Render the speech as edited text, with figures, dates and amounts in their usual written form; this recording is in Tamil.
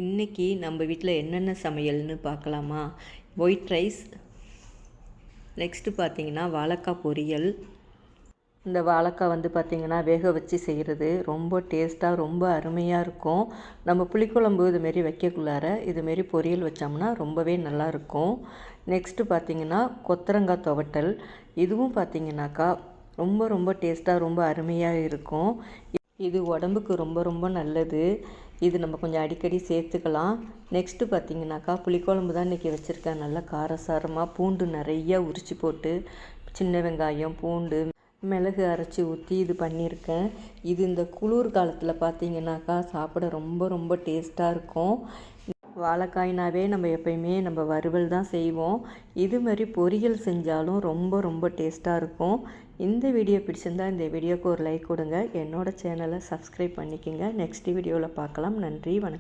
இன்றைக்கி நம்ம வீட்டில் என்னென்ன சமையல்னு பார்க்கலாமா? ஒயிட் ரைஸ், நெக்ஸ்ட்டு பார்த்திங்கன்னா வாழைக்காய் பொரியல். இந்த வாழைக்காய் பார்த்திங்கன்னா வேக வச்சு செய்கிறது ரொம்ப டேஸ்ட்டாக ரொம்ப அருமையாக இருக்கும். நம்ம புளிக்குழம்பு இதுமாரி வைக்கக்குள்ளார இதுமாரி பொரியல் வச்சோம்னா ரொம்பவே நல்லாயிருக்கும். நெக்ஸ்ட்டு பார்த்திங்கன்னா கொத்தரங்காய் துவட்டல். இதுவும் பார்த்திங்கனாக்கா ரொம்ப ரொம்ப டேஸ்ட்டாக ரொம்ப அருமையாக இருக்கும். இது உடம்புக்கு ரொம்ப ரொம்ப நல்லது. இது நம்ம கொஞ்சம் அடிக்கடி சேர்த்துக்கலாம். நெக்ஸ்ட்டு பார்த்திங்கனாக்கா புளிக்குழம்பு தான் இன்றைக்கி வச்சுருக்கேன். நல்லா காரசாரமாக பூண்டு நிறையா உரித்து போட்டு சின்ன வெங்காயம் பூண்டு மிளகு அரைச்சி ஊற்றி இது பண்ணியிருக்கேன். இது இந்த குளிர் காலத்தில் பார்த்திங்கனாக்கா சாப்பிட ரொம்ப ரொம்ப டேஸ்ட்டாக இருக்கும். வாழைக்காய்னாவே நம்ம எப்பயுமே நம்ம வறுவல் தான் செய்வோம். இது மாதிரி பொரியல் செஞ்சாலும் ரொம்ப ரொம்ப டேஸ்ட்டாக இருக்கும். இந்த வீடியோ பிடிச்சிருந்தால் இந்த வீடியோக்கு ஒரு லைக் கொடுங்க. என்னோடய சேனலை சப்ஸ்கிரைப் பண்ணிக்கோங்க. நெக்ஸ்ட் வீடியோவில் பார்க்கலாம். நன்றி, வணக்கம்.